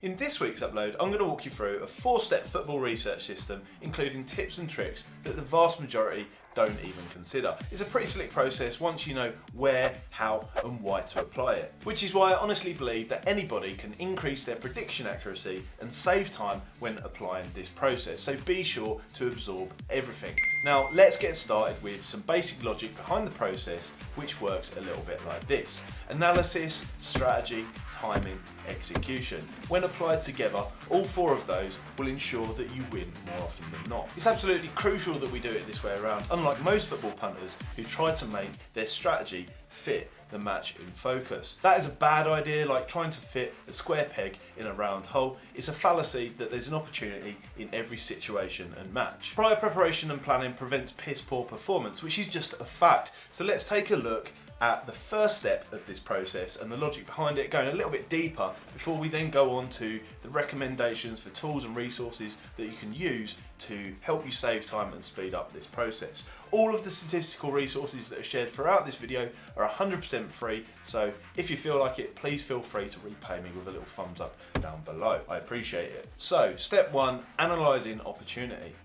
In this week's upload, I'm going to walk you through a 4-step football research system, including tips and tricks that the vast majority don't even consider. It's a pretty slick process once you know where, how and why to apply it. Which is why I honestly believe that anybody can increase their prediction accuracy and save time when applying this process. So be sure to absorb everything. Now let's get started with some basic logic behind the process, which works a little bit like this. Analysis, strategy, timing, execution. When applied together, all 4 of those will ensure that you win more often than not. It's absolutely crucial that we do it this way around, unlike most football punters who try to make their strategy fit the match in focus. That is a bad idea, like trying to fit a square peg in a round hole. It's a fallacy that there's an opportunity in every situation and match. Prior preparation and planning prevents piss poor performance, which is just a fact. So let's take a look at the first step of this process and the logic behind it, going a little bit deeper before we then go on to the recommendations for tools and resources that you can use to help you save time and speed up this process. All of the statistical resources that are shared throughout this video are 100% free, so if you feel like it, please feel free to repay me with a little thumbs up down below. I appreciate it. So, step 1, analysing opportunity.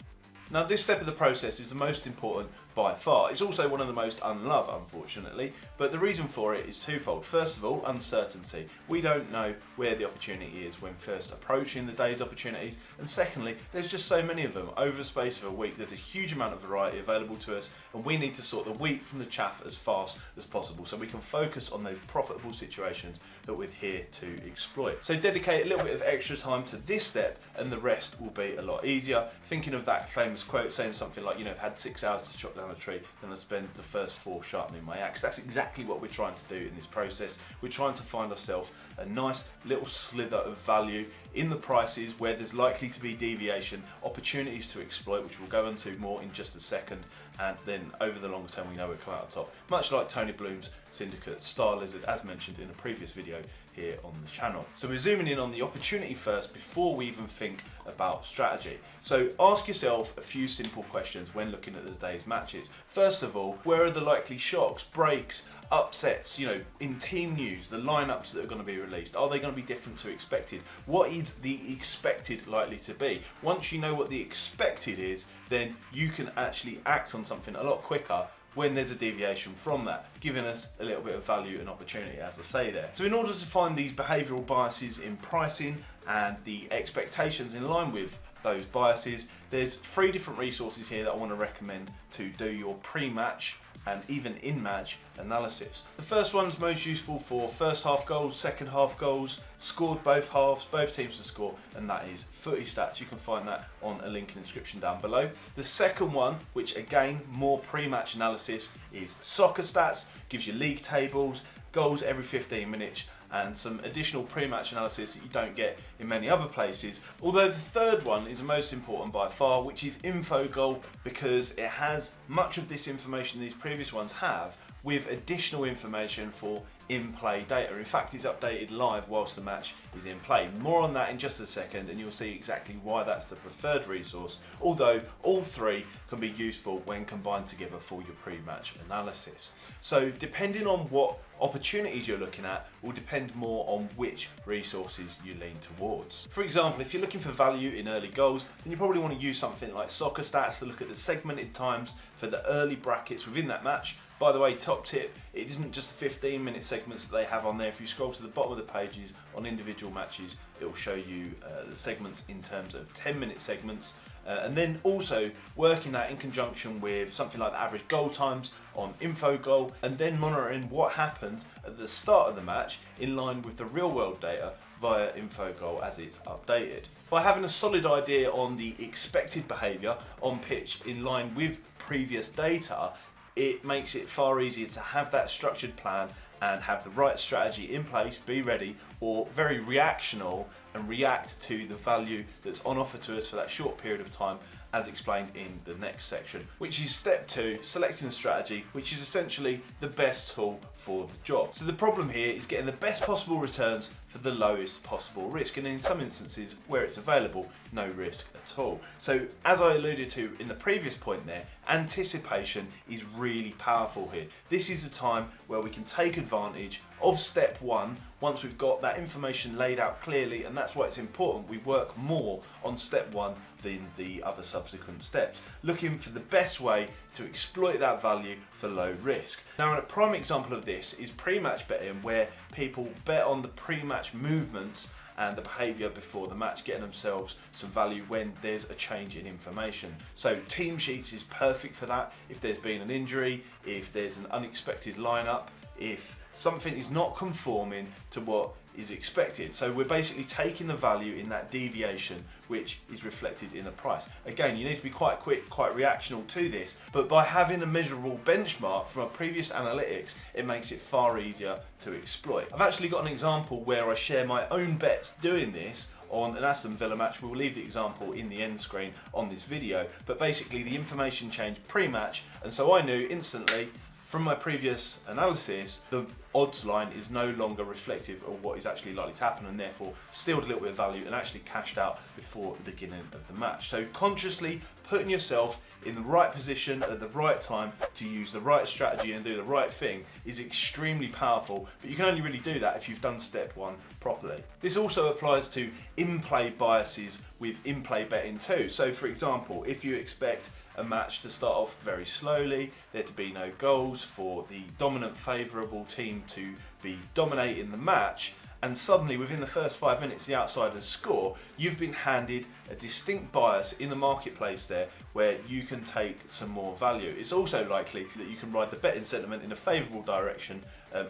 Now this step of the process is the most important by far. It's also one of the most unloved, unfortunately, but the reason for it is twofold. First of all, uncertainty. We don't know where the opportunity is when first approaching the day's opportunities, and secondly, there's just so many of them. Over the space of a week, there's a huge amount of variety available to us, and we need to sort the wheat from the chaff as fast as possible so we can focus on those profitable situations that we're here to exploit. So dedicate a little bit of extra time to this step and the rest will be a lot easier. Thinking of that famous quote saying something like, I've had 6 hours to chop down a tree, then I spend the first 4 sharpening my axe. That's exactly what we're trying to do in this process. We're trying to find ourselves a nice little slither of value in the prices where there's likely to be deviation, opportunities to exploit, which we'll go into more in just a second, and then over the long term we know we'll come out on top. Much like Tony Bloom's Syndicate Star Lizard, as mentioned in a previous video here on the channel. So we're zooming in on the opportunity first before we even think about strategy. So ask yourself a few simple questions when looking at the day's matches. First of all, where are the likely shocks, breaks, upsets, in team news, the lineups that are going to be released? Are they going to be different to expected? What is the expected likely to be? Once you know what the expected is, then you can actually act on something a lot quicker when there's a deviation from that, giving us a little bit of value and opportunity, as I say there. So in order to find these behavioural biases in pricing and the expectations in line with those biases, there's 3 different resources here that I want to recommend to do your pre-match and even in-match analysis. The first one's most useful for first half goals, second half goals, scored both halves, both teams to score, and that is Footy Stats. You can find that on a link in the description down below. The second one, which again, more pre-match analysis, is Soccer Stats. Gives you league tables, goals every 15 minutes, and some additional pre-match analysis that you don't get in many other places. Although the third one is the most important by far, which is Infogol, because it has much of this information these previous ones have, with additional information for in-play data. In fact, it's updated live whilst the match is in play. More on that in just a second, and you'll see exactly why that's the preferred resource, although all 3 can be useful when combined together for your pre-match analysis. So depending on what opportunities you're looking at will depend more on which resources you lean towards. For example, if you're looking for value in early goals, then you probably want to use something like Soccer Stats to look at the segmented times for the early brackets within that match. By the way, top tip, it isn't just the 15-minute segments that they have on there. If you scroll to the bottom of the pages on individual matches, it will show you the segments in terms of 10-minute segments. And then also working that in conjunction with something like the average goal times on Infogol, and then monitoring what happens at the start of the match in line with the real world data via Infogol as it's updated. By having a solid idea on the expected behaviour on pitch in line with previous data, it makes it far easier to have that structured plan and have the right strategy in place, be ready, or very reactional and react to the value that's on offer to us for that short period of time, as explained in the next section, which is step 2, selecting the strategy, which is essentially the best tool for the job. So the problem here is getting the best possible returns for the lowest possible risk, and in some instances where it's available, no risk at all. So as I alluded to in the previous point there, anticipation is really powerful here. This is a time where we can take advantage of step one once we've got that information laid out clearly, and that's why it's important we work more on step one than the other subsequent steps, looking for the best way to exploit that value for low risk. Now, a prime example of this is pre-match betting, where people bet on the pre-match movements and the behaviour before the match, getting themselves some value when there's a change in information. So team sheets is perfect for that. If there's been an injury, if there's an unexpected lineup, if something is not conforming to what is expected. So we're basically taking the value in that deviation, which is reflected in the price. Again, you need to be quite quick, quite reactional to this, but by having a measurable benchmark from our previous analytics, it makes it far easier to exploit. I've actually got an example where I share my own bets doing this on an Aston Villa match. We'll leave the example in the end screen on this video, but basically the information changed pre-match, and so I knew instantly from my previous analysis, the odds line is no longer reflective of what is actually likely to happen, and therefore stealed a little bit of value and actually cashed out before the beginning of the match. So consciously putting yourself in the right position at the right time to use the right strategy and do the right thing is extremely powerful, but you can only really do that if you've done step one properly. This also applies to in-play biases with in-play betting too. So for example, if you expect a match to start off very slowly, there to be no goals, for the dominant favourable team to be dominating the match, and suddenly within the first 5 minutes the outsiders score, you've been handed a distinct bias in the marketplace there where you can take some more value. It's also likely that you can ride the betting sentiment in a favourable direction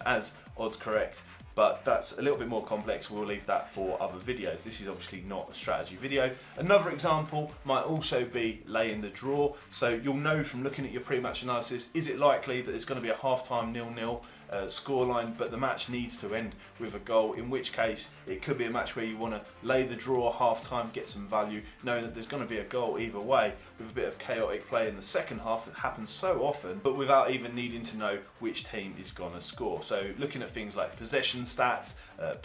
as odds correct, but that's a little bit more complex. We'll leave that for other videos. This is obviously not a strategy video. Another example might also be laying the draw. So you'll know from looking at your pre-match analysis, is it likely that there's going to be a half-time 0-0 scoreline, but the match needs to end with a goal, in which case it could be a match where you want to lay the draw half-time, get some value, knowing that there's going to be a goal either way, with a bit of chaotic play in the second half that happens so often, but without even needing to know which team is going to score. So looking at things like possession stats,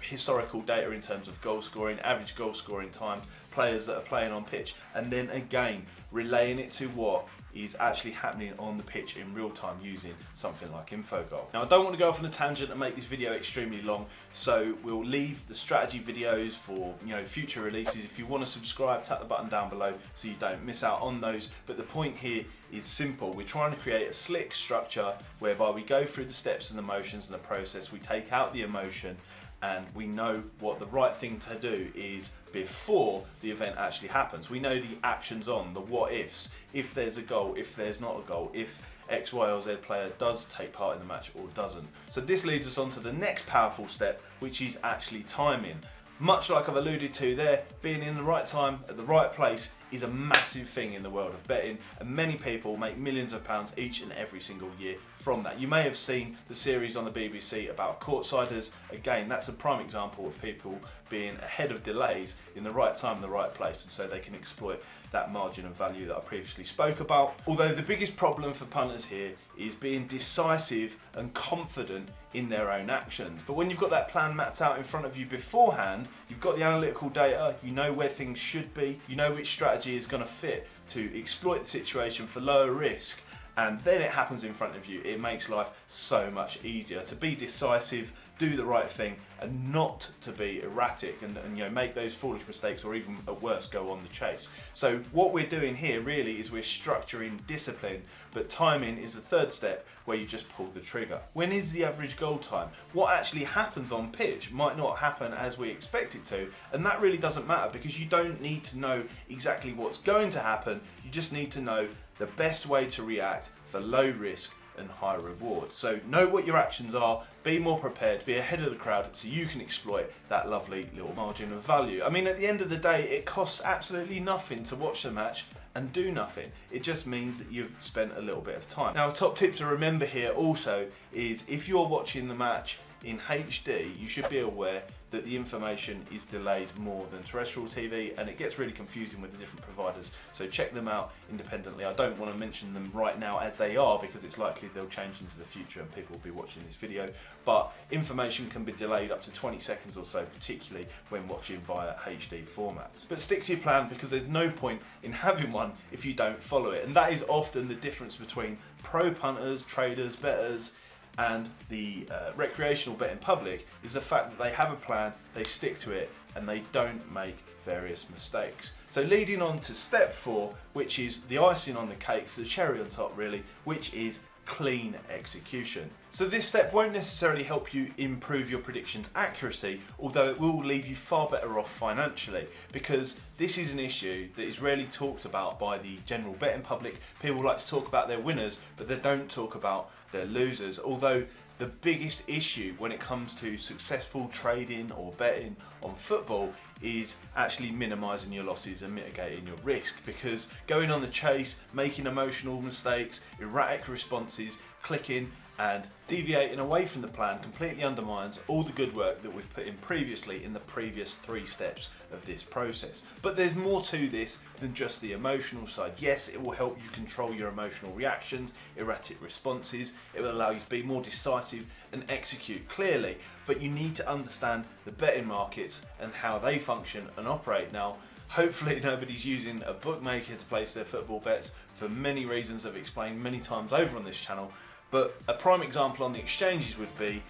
historical data in terms of goal scoring, average goal scoring times, players that are playing on pitch, and then again relaying it to what is actually happening on the pitch in real time using something like Infogol. Now, I don't want to go off on a tangent and make this video extremely long, so we'll leave the strategy videos for future releases. If you want to subscribe, tap the button down below so you don't miss out on those. But the point here is simple. We're trying to create a slick structure whereby we go through the steps and the motions and the process, we take out the emotion, and we know what the right thing to do is before the event actually happens. We know the actions on, the what ifs, if there's a goal, if there's not a goal, if X, Y or Z player does take part in the match or doesn't. So this leads us on to the next powerful step, which is actually timing. Much like I've alluded to there, being in the right time at the right place is a massive thing in the world of betting, and many people make millions of pounds each and every single year from that. You may have seen the series on the BBC about courtsiders. Again, that's a prime example of people being ahead of delays in the right time, the right place, and so they can exploit that margin of value that I previously spoke about. Although the biggest problem for punters here is being decisive and confident in their own actions. But when you've got that plan mapped out in front of you beforehand, you've got the analytical data, you know where things should be, you know which strategy is going to fit to exploit the situation for lower risk, and then it happens in front of you, it makes life so much easier to be decisive, do the right thing, and not to be erratic and make those foolish mistakes, or even at worst go on the chase. So what we're doing here really is we're structuring discipline, but timing is the third step where you just pull the trigger. When is the average goal time? What actually happens on pitch might not happen as we expect it to, and that really doesn't matter because you don't need to know exactly what's going to happen, you just need to know the best way to react for low risk and high reward. So know what your actions are, be more prepared, be ahead of the crowd so you can exploit that lovely little margin of value. I mean, at the end of the day, it costs absolutely nothing to watch the match and do nothing. It just means that you've spent a little bit of time. Now, a top tip to remember here also is if you're watching the match in HD, you should be aware that the information is delayed more than terrestrial TV, and it gets really confusing with the different providers, so check them out independently. I don't want to mention them right now as they are because it's likely they'll change into the future and people will be watching this video, but information can be delayed up to 20 seconds or so, particularly when watching via HD formats. But stick to your plan, because there's no point in having one if you don't follow it, and that is often the difference between pro punters, traders, bettors and the recreational betting public, is the fact that they have a plan, they stick to it, and they don't make various mistakes. So leading on to step 4, which is the icing on the cake, so the cherry on top really, which is clean execution. So this step won't necessarily help you improve your predictions accuracy, although it will leave you far better off financially, because this is an issue that is rarely talked about by the general betting public. People like to talk about their winners, but they don't talk about their losers, although the biggest issue when it comes to successful trading or betting on football is actually minimising your losses and mitigating your risk, because going on the chase, making emotional mistakes, erratic responses, clicking and deviating away from the plan completely undermines all the good work that we've put in previously in the previous 3 steps of this process. But there's more to this than just the emotional side. Yes, it will help you control your emotional reactions, erratic responses, it will allow you to be more decisive and execute clearly, but you need to understand the betting markets and how they function and operate. Now, hopefully nobody's using a bookmaker to place their football bets for many reasons I've explained many times over on this channel. But a prime example on the exchanges would be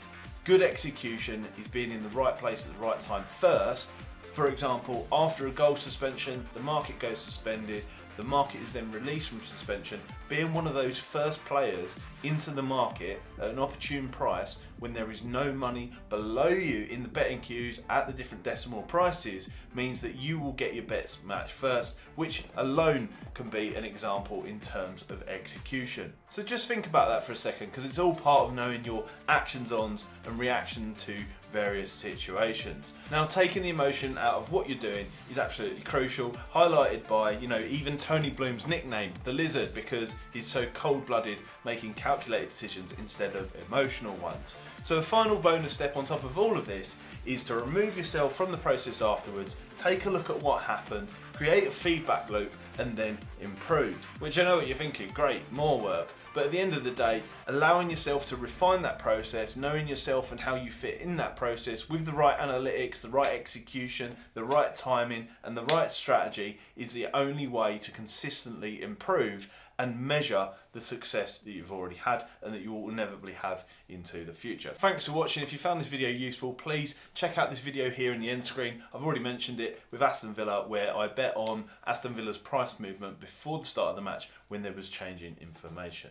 good execution is being in the right place at the right time first. For example, after a goal suspension, the market goes suspended, the market is then released from suspension, being one of those first players into the market at an opportune price when there is no money below you in the betting queues at the different decimal prices means that you will get your bets matched first, which alone can be an example in terms of execution. So just think about that for a second, because it's all part of knowing your actions ons and reaction to various situations. Now, taking the emotion out of what you're doing is absolutely crucial, highlighted by, even Tony Bloom's nickname, the Lizard, because he's so cold-blooded, making calculated decisions instead of emotional ones. So a final bonus step on top of all of this is to remove yourself from the process afterwards, take a look at what happened, create a feedback loop, and then improve. Which I know what you're thinking, great, more work. But at the end of the day, allowing yourself to refine that process, knowing yourself and how you fit in that process with the right analytics, the right execution, the right timing, and the right strategy is the only way to consistently improve and measure the success that you've already had and that you will inevitably have into the future. Thanks for watching. If you found this video useful, please check out this video here in the end screen. I've already mentioned it with Aston Villa, where I bet on Aston Villa's price movement before the start of the match when there was changing information.